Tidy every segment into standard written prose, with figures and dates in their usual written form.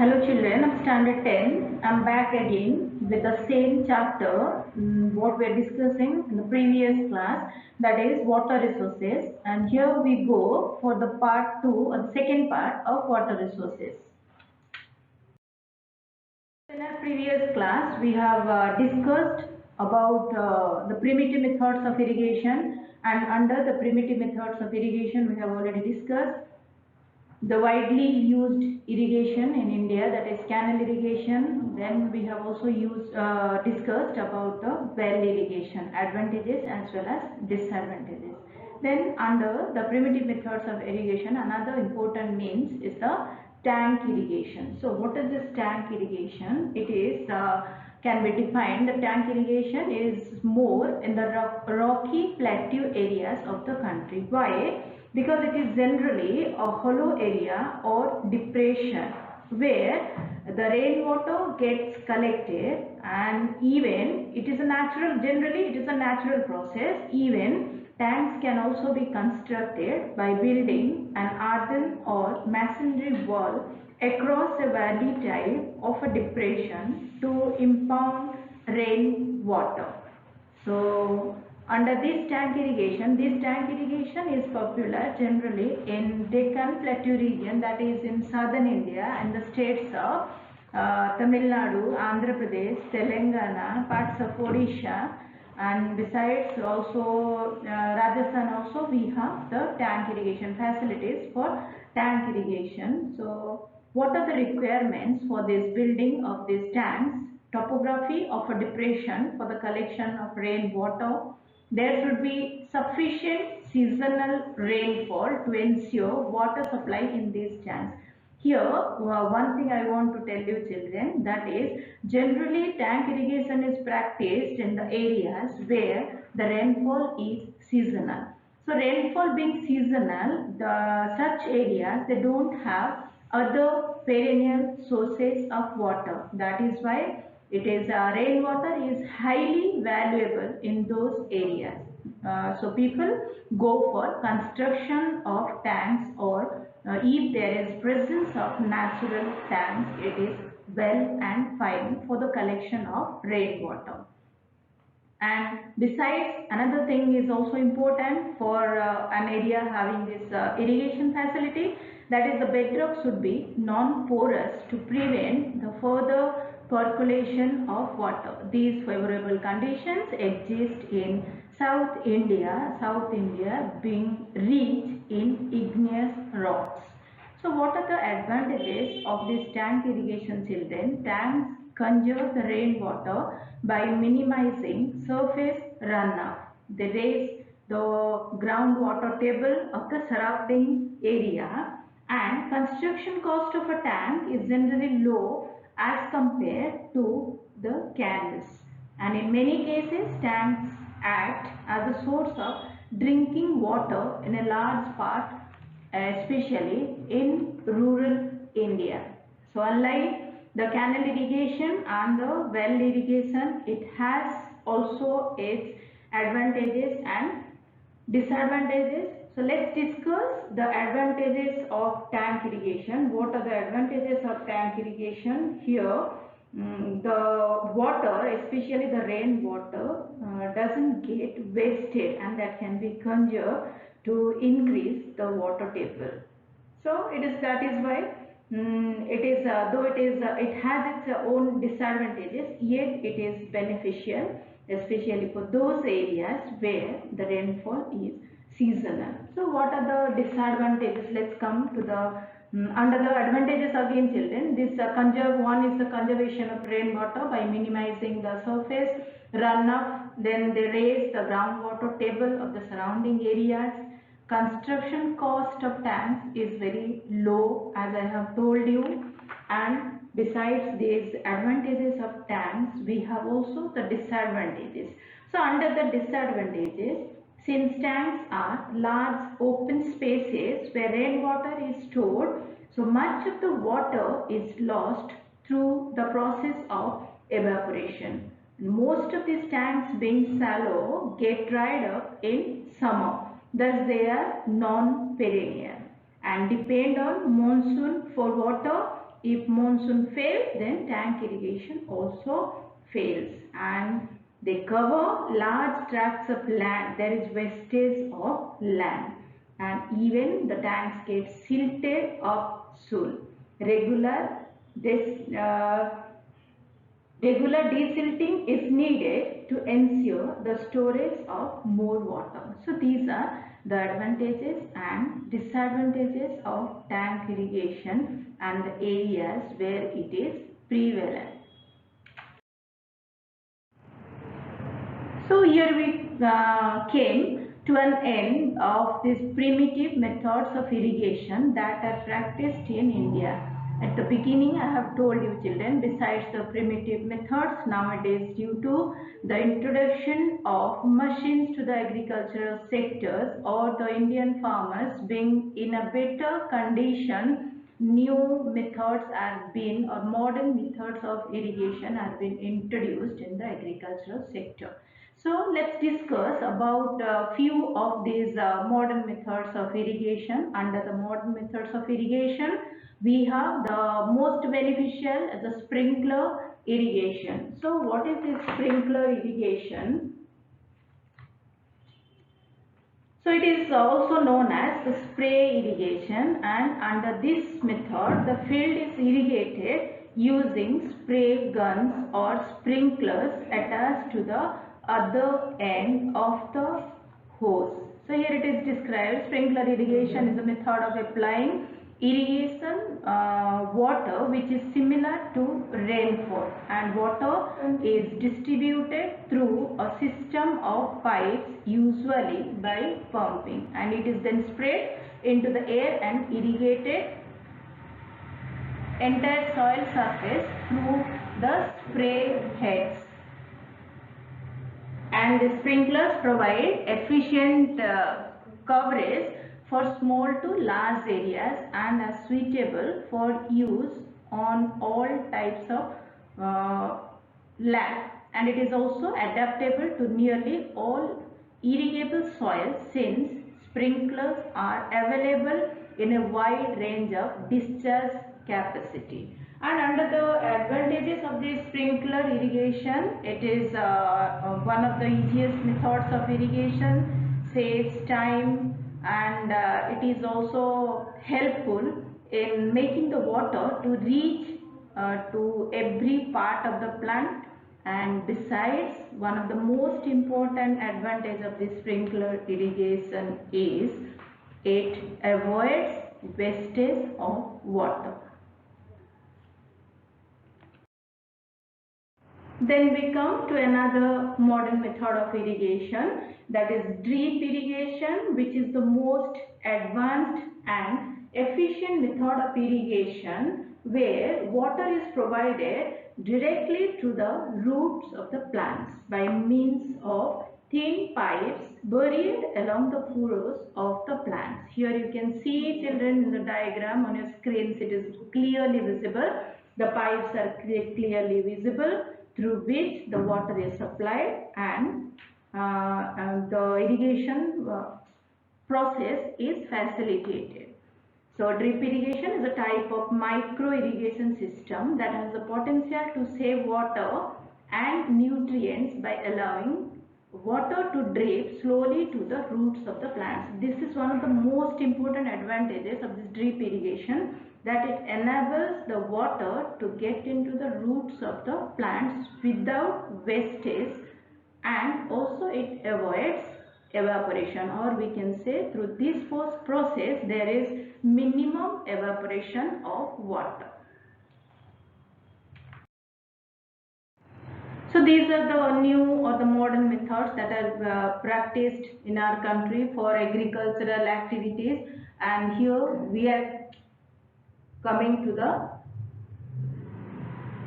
Hello children of standard 10. I'm back again with the same chapter what we are discussing in the previous class, that is water resources, and here we go for the part 2 or the second part of water resources. In our previous class we have discussed about the primitive methods of irrigation, and under the primitive methods of irrigation we have already discussed the widely used irrigation in India, that is canal irrigation. Then we have also discussed about the well irrigation, advantages as well as disadvantages. Then under the primitive methods of irrigation, another important means is the tank irrigation. So what is this tank irrigation? It is can be defined. The tank irrigation is more in the rocky plateau areas of the country. Why? Because it is generally a hollow area or depression where the rainwater gets collected, and even it is a natural, generally it is a natural process. Even tanks can also be constructed by building an earthen or masonry wall across a valley type of a depression to impound rainwater. So under this tank irrigation is popular generally in Deccan Plateau region, that is in southern India, and the states of Tamil Nadu, Andhra Pradesh, Telangana, parts of Odisha, and besides also Rajasthan also we have the tank irrigation facilities for tank irrigation. So what are the requirements for this building of these tanks? Topography of a depression for the collection of rainwater. There should be sufficient seasonal rainfall to ensure water supply in these tanks. Here, one thing I want to tell you children, that is generally tank irrigation is practiced in the areas where the rainfall is seasonal. So rainfall being seasonal, such areas they don't have other perennial sources of water. That is why it is rainwater is highly valuable in those areas. So people go for construction of tanks, or if there is presence of natural tanks, it is well and fine for the collection of rainwater. And besides, another thing is also important for an area having this irrigation facility, that is the bedrock should be non-porous to prevent the further percolation of water. These favorable conditions exist in South India being rich in igneous rocks. So what are the advantages of this tank irrigation children? Tanks conserve the rainwater by minimizing surface runoff. They raise the groundwater table of the surrounding area, and construction cost of a tank is generally low as compared to the canals. And in many cases, tanks act as a source of drinking water in a large part, especially in rural India. So unlike the canal irrigation and the well irrigation, it has also its advantages and disadvantages. So let's discuss the advantages of tank irrigation. What are the advantages of tank irrigation? Here the water, especially the rainwater, doesn't get wasted, and that can be conserved to increase the water table. So that is why it is though it has its own disadvantages, yet it is beneficial, especially for those areas where the rainfall is seasonal. So what are the disadvantages? Let's come to the under the advantages again children. This one is the conservation of rainwater by minimizing the surface runoff. Then they raise the groundwater table of the surrounding areas. Construction cost of tanks is very low, as I have told you. And besides these advantages of tanks, we have also the disadvantages. So under the disadvantages, since tanks are large open spaces where rainwater is stored, so much of the water is lost through the process of evaporation. Most of these tanks being shallow get dried up in summer. Thus they are non-perennial and depend on monsoon for water If monsoon fails, then tank irrigation also fails, and they cover large tracts of land. There is wastage of land, and even the tanks get silted up soon. Regular this Regular desilting is needed to ensure the storage of more water. So these are the advantages and disadvantages of tank irrigation and the areas where it is prevalent. So here we came to an end of these primitive methods of irrigation that are practiced in India. At the beginning I have told you children, besides the primitive methods, nowadays due to the introduction of machines to the agricultural sectors or the Indian farmers being in a better condition, new methods have been or modern methods of irrigation have been introduced in the agricultural sector. So let's discuss about a few of these modern methods of irrigation. Under the modern methods of irrigation, we have the most beneficial, the sprinkler irrigation. So what is this sprinkler irrigation? So it is also known as the spray irrigation, and under this method the field is irrigated using spray guns or sprinklers attached to the other end of the hose. So here it is described, sprinkler irrigation is a method of applying irrigation water which is similar to rainfall, and water is distributed through a system of pipes usually by pumping, and it is then sprayed into the air and irrigated entire soil surface through the spray heads. And the sprinklers provide efficient coverage for small to large areas and are suitable for use on all types of land, and it is also adaptable to nearly all irrigable soils since sprinklers are available in a wide range of discharge capacity. And under the advantages of this sprinkler irrigation, it is one of the easiest methods of irrigation, saves time, and it is also helpful in making the water to reach to every part of the plant. And besides, one of the most important advantage of this sprinkler irrigation is it avoids wastage of water. Then we come to another modern method of irrigation, that is drip irrigation, which is the most advanced and efficient method of irrigation where water is provided directly to the roots of the plants by means of thin pipes buried along the furrows of the plants. Here you can see children in the diagram on your screens, it is clearly visible. The pipes are clearly visible through which the water is supplied, and the irrigation process is facilitated. So drip irrigation is a type of micro irrigation system that has the potential to save water and nutrients by allowing water to drip slowly to the roots of the plants. This is one of the most important advantages of this drip irrigation, that it enables the water to get into the roots of the plants without wastage, and also it avoids evaporation, or we can say through this process there is minimum evaporation of water. So these are the new or the modern methods that are practiced in our country for agricultural activities, and here we are coming to the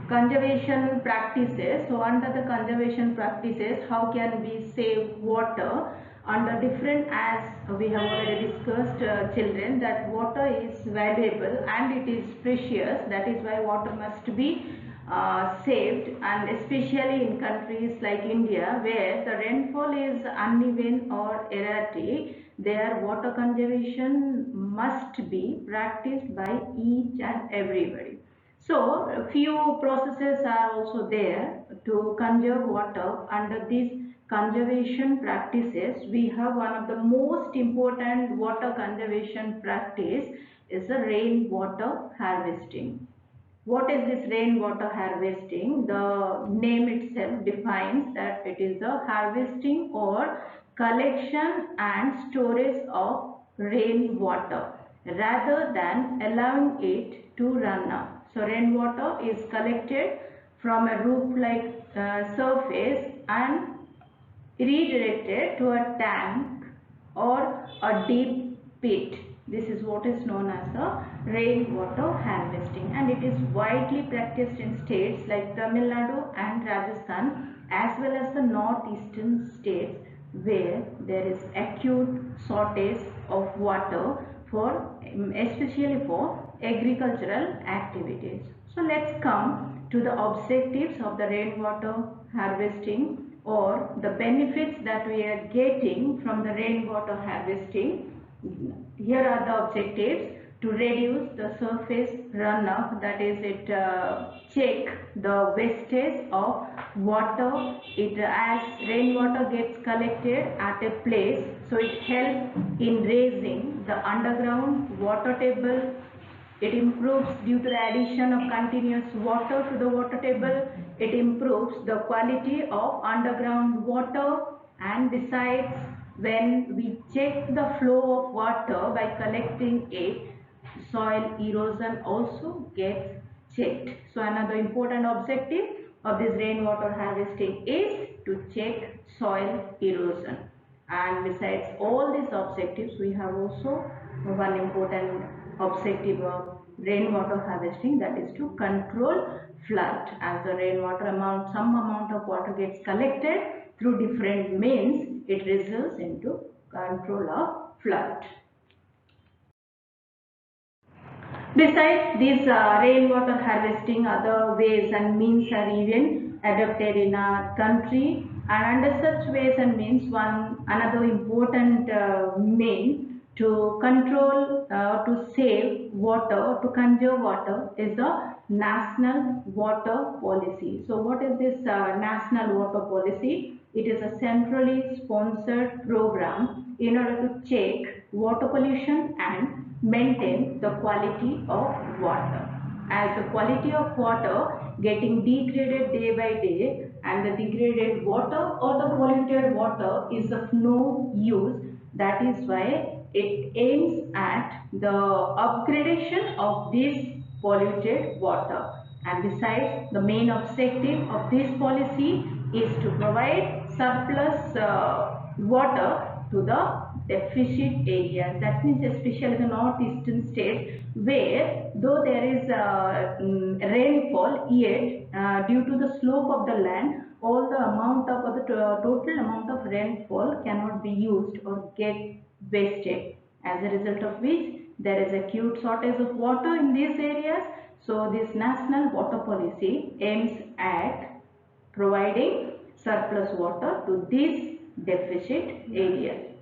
conservation practices. So under the conservation practices, how can we save water? Under different, as we have already discussed children, that water is valuable and it is precious, that is why water must be saved, and especially in countries like India where the rainfall is uneven or erratic, their water conservation must be practiced by each and everybody. So a few processes are also there to conserve water. Under these conservation practices, we have one of the most important water conservation practice is the rainwater harvesting. What is this rainwater harvesting? The name itself defines that it is the harvesting or collection and storage of rainwater rather than allowing it to run out. So rainwater is collected from a roof-like surface and redirected to a tank or a deep pit. This is what is known as the rainwater harvesting, and it is widely practiced in states like Tamil Nadu and Rajasthan as well as the northeastern states where there is acute shortage of water for especially for agricultural activities. So let's come to the objectives of the rainwater harvesting or the benefits that we are getting from the rainwater harvesting. Here are the objectives: to reduce the surface runoff, that is it check the wastage of water. It as rainwater gets collected at a place, so it helps in raising the underground water table. It improves due to the addition of continuous water to the water table. It improves the quality of underground water, and besides, when we check the flow of water by collecting it, soil erosion also gets checked. So another important objective of this rainwater harvesting is to check soil erosion. And besides all these objectives, we have also one important objective of rainwater harvesting, that is to control flood. As the rainwater amount, some amount of water gets collected through different means, it results into control of flood. Besides these rainwater harvesting, other ways and means are even adopted in our country, and under such ways and means, another important mean to control, to save water, to conserve water is the National Water Policy. So what is this National Water Policy? It is a centrally sponsored program in order to check water pollution and maintain the quality of water. As the quality of water getting degraded day by day, and the degraded water or the polluted water is of no use, that is why it aims at the upgradation of this polluted water. And besides, the main objective of this policy is to provide surplus water to the deficit areas. That means especially the northeastern states, where though there is rainfall, yet due to the slope of the land, all the amount of the total amount of rainfall cannot be used or get wasted, as a result of which there is acute shortage of water in these areas. So this National Water Policy aims at providing surplus water to these deficit areas.